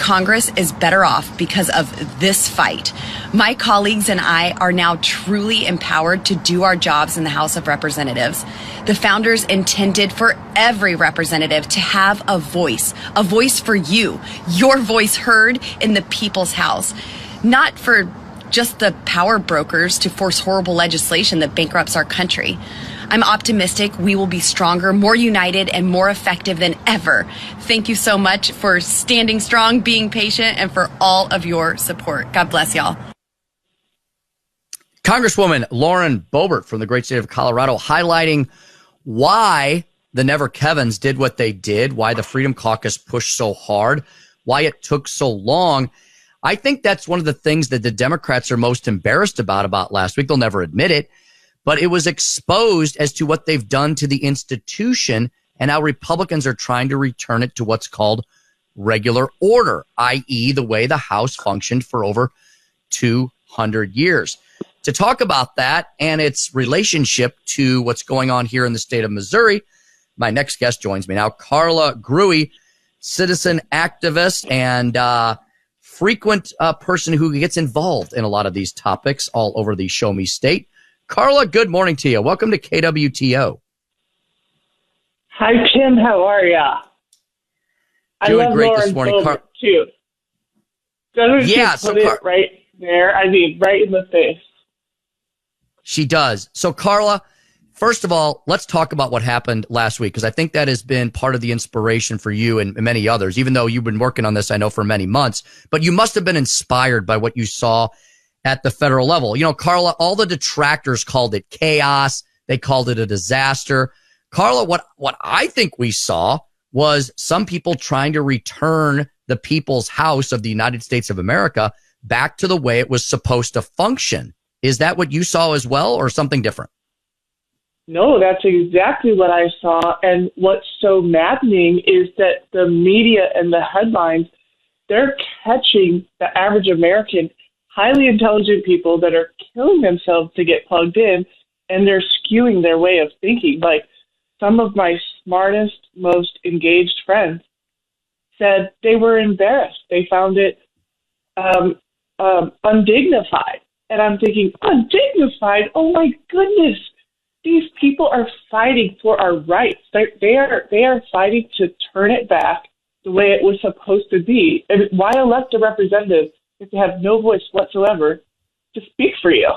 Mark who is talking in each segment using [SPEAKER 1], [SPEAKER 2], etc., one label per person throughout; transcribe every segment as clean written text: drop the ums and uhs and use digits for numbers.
[SPEAKER 1] Congress is better off because of this fight. My colleagues and I are now truly empowered to do our jobs in the House of Representatives. The founders intended for every representative to have a voice for you, your voice heard in the people's house, not for just the power brokers to force horrible legislation that bankrupts our country. I'm optimistic we will be stronger, more united, and more effective than ever. Thank you so much for standing strong, being patient, and for all of your support. God bless y'all.
[SPEAKER 2] Congresswoman Lauren Boebert from the great state of Colorado highlighting why the Never Kevins did what they did, why the Freedom Caucus pushed so hard, why it took so long. I think that's one of the things that the Democrats are most embarrassed about last week. They'll never admit it, but it was exposed as to what they've done to the institution and how Republicans are trying to return it to what's called regular order, i.e. the way the House functioned for over 200 years. To talk about that and its relationship to what's going on here in the state of Missouri, my next guest joins me now, Carla Grewe, citizen activist and frequent person who gets involved in a lot of these topics all over the Show Me State. Carla, good morning to you. Welcome to KWTO.
[SPEAKER 3] Hi, Tim. How are ya?
[SPEAKER 2] Doing
[SPEAKER 3] I love
[SPEAKER 2] great
[SPEAKER 3] Lauren
[SPEAKER 2] this morning,
[SPEAKER 3] too. Doesn't
[SPEAKER 2] yeah,
[SPEAKER 3] she put it right there? I mean, right in the face.
[SPEAKER 2] She does. So, Carla, first of all, let's talk about what happened last week, because I think that has been part of the inspiration for you and many others, even though you've been working on this, I know, for many months. But you must have been inspired by what you saw at the federal level. You know, Carla, all the detractors called it chaos. They called it a disaster. Carla, what I think we saw was some people trying to return the people's house of the United States of America back to the way it was supposed to function. Is that what you saw as well, or something different?
[SPEAKER 3] No, that's exactly what I saw. And what's so maddening is that the media and the headlines, they're catching the average American, highly intelligent people that are killing themselves to get plugged in, and they're skewing their way of thinking. Like, some of my smartest, most engaged friends said they were embarrassed. They found it undignified. And I'm thinking, undignified? Oh, my goodness. These people are fighting for our rights. They are fighting to turn it back the way it was supposed to be. And why elect a representative if they have no voice whatsoever to speak for you?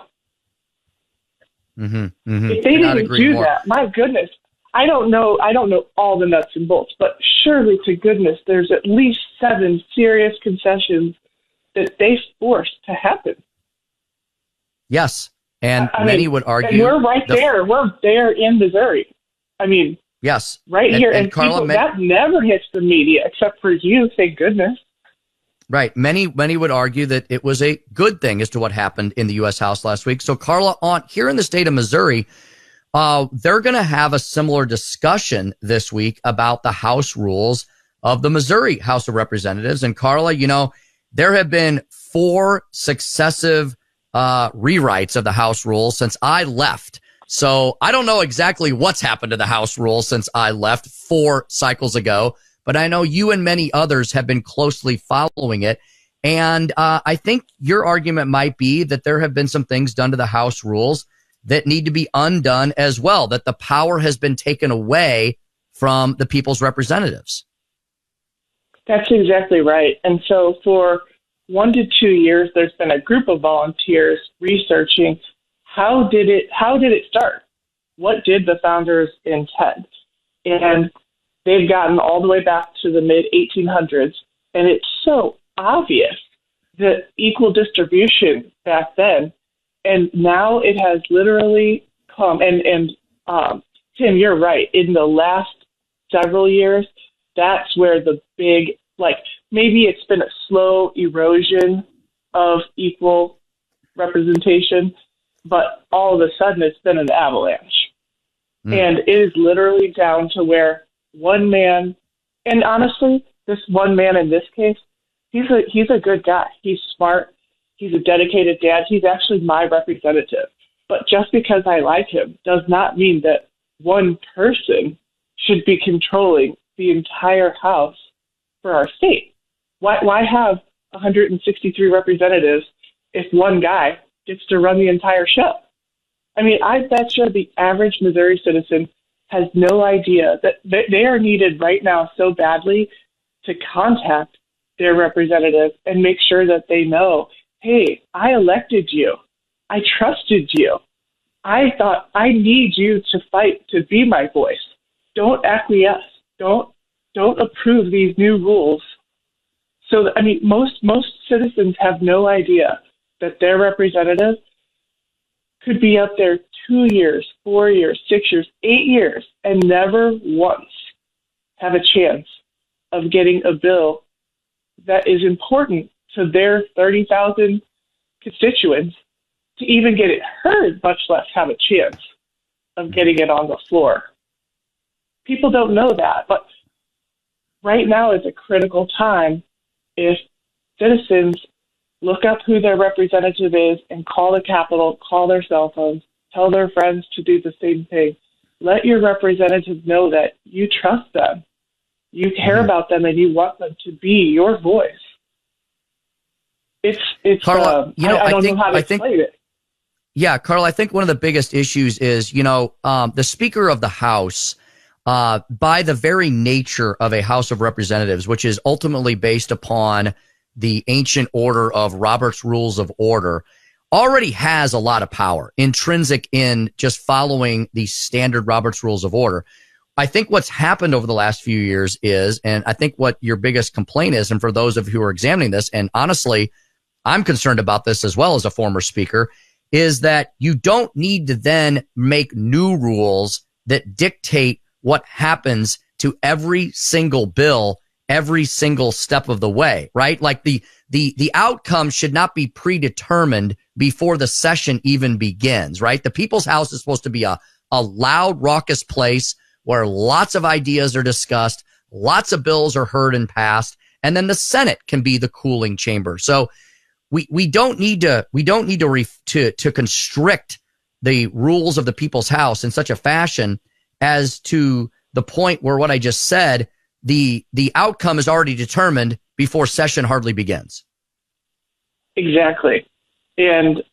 [SPEAKER 3] If they didn't do that, my goodness, I don't know all the nuts and bolts, but surely to goodness, there's at least 7 serious concessions that they forced to happen.
[SPEAKER 2] Yes. And many would argue.
[SPEAKER 3] And we're right there. We're there in Missouri. I mean,
[SPEAKER 2] yes,
[SPEAKER 3] right here. And
[SPEAKER 2] Carla,
[SPEAKER 3] people, that never hits the media except for you, thank goodness.
[SPEAKER 2] Right. Many would argue that it was a good thing as to what happened in the U.S. House last week. So, Carla, here in the state of Missouri, they're going to have a similar discussion this week about the House rules of the Missouri House of Representatives. And, Carla, you know, there have been 4 successive rewrites of the House rules since I left. So I don't know exactly what's happened to the House rules since I left 4 cycles ago, but I know you and many others have been closely following it. And I think your argument might be that there have been some things done to the House rules that need to be undone as well, that the power has been taken away from the people's representatives.
[SPEAKER 3] That's exactly right. And so for 1 to 2 years, there's been a group of volunteers researching how did it start? What did the founders intend? And they've gotten all the way back to the mid-1800s, and it's so obvious that equal distribution back then, and now it has literally come. And Tim, you're right. In the last several years, that's where the big, maybe it's been a slow erosion of equal representation, but all of a sudden it's been an avalanche. And it is literally down to where one man, and honestly, this one man in this case, he's a good guy. He's smart. He's a dedicated dad. He's actually my representative. But just because I like him does not mean that one person should be controlling the entire House for our state. Why have 163 representatives if one guy gets to run the entire show? I mean, I bet you the average Missouri citizen has no idea that they are needed right now so badly to contact their representative and make sure that they know, hey, I elected you. I trusted you. I thought I need you to fight to be my voice. Don't acquiesce. Don't approve these new rules. So, I mean, most citizens have no idea that their representative could be up there 2 years, 4 years, 6 years, 8 years, and never once have a chance of getting a bill that is important to their 30,000 constituents to even get it heard, much less have a chance of getting it on the floor. People don't know that, but right now is a critical time. If citizens look up who their representative is and call the Capitol, call their cell phones, tell their friends to do the same thing. Let your representative know that you trust them, you care about them, and you want them to be your voice. It's
[SPEAKER 2] Carla,
[SPEAKER 3] I don't know how to explain it.
[SPEAKER 2] Yeah, Carl, I think one of the biggest issues is, the Speaker of the House, by the very nature of a House of Representatives, which is ultimately based upon the ancient order of Robert's Rules of Order, already has a lot of power intrinsic in just following the standard Robert's Rules of Order. I think what's happened over the last few years is, and I think what your biggest complaint is, and for those of you who are examining this, and honestly, I'm concerned about this as well as a former speaker, is that you don't need to then make new rules that dictate what happens to every single bill every single step of the way, right? Like the outcome should not be predetermined before the session even begins, right? The People's House is supposed to be a loud, raucous place where lots of ideas are discussed, lots of bills are heard and passed, and then the Senate can be the cooling chamber. So we don't need to constrict the rules of the People's House in such a fashion as to the point where what I just said, the outcome is already determined before session hardly begins. Exactly.
[SPEAKER 3] And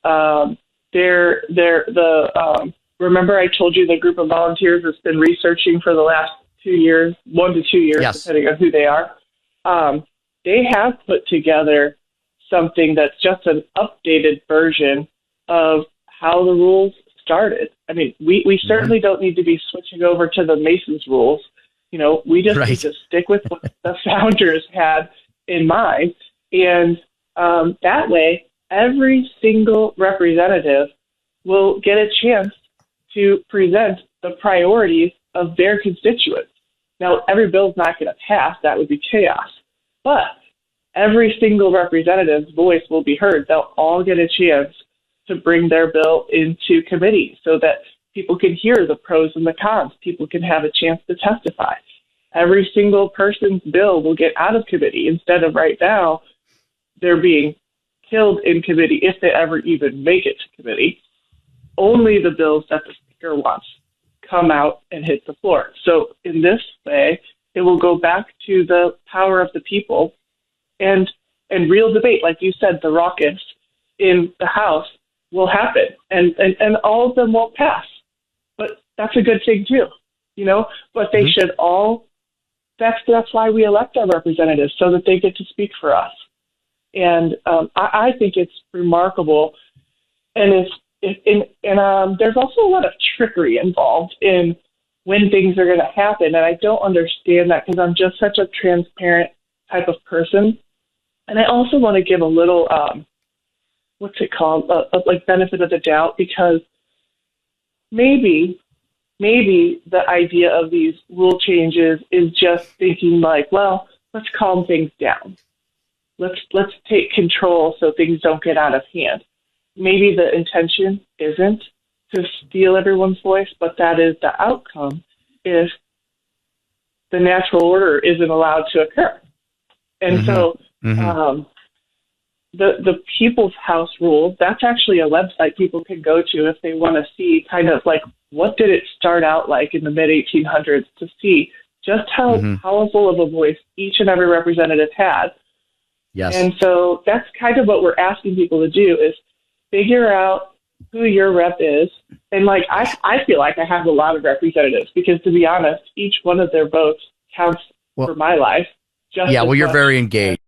[SPEAKER 3] remember I told you the group of volunteers that's been researching for the last 2 years, 1 to 2 years,
[SPEAKER 2] yes,
[SPEAKER 3] depending on who they are. They have put together something that's just an updated version of how the rules started. I mean, we certainly don't need to be switching over to the Masons rules. We just need to stick with what the founders had in mind. And that way, every single representative will get a chance to present the priorities of their constituents. Now, every bill's not going to pass. That would be chaos. But every single representative's voice will be heard. They'll all get a chance to bring their bill into committee so that people can hear the pros and the cons. People can have a chance to testify. Every single person's bill will get out of committee instead of right now they're being killed in committee if they ever even make it to committee. Only the bills that the Speaker wants come out and hit the floor. So in this way, it will go back to the power of the people and real debate. Like you said, the raucous in the House will happen, and all of them won't pass. But that's a good thing too, but they should all, that's why we elect our representatives, so that they get to speak for us. And I think it's remarkable. And there's also a lot of trickery involved in when things are going to happen. And I don't understand that because I'm just such a transparent type of person. And I also want to give a little, like benefit of the doubt, because maybe the idea of these rule changes is just thinking like, well, let's calm things down. Let's take control so things don't get out of hand. Maybe the intention isn't to steal everyone's voice, but that is the outcome if the natural order isn't allowed to occur. And so the People's House rules, that's actually a website people can go to if they want to see kind of like what did it start out like in the mid-1800s, to see just how powerful of a voice each and every representative had
[SPEAKER 2] Yes.
[SPEAKER 3] And so that's kind of what we're asking people to do is figure out who your rep is. And like, I feel like I have a lot of representatives because, to be honest, each one of their votes counts for my life.
[SPEAKER 2] Well, you're very engaged.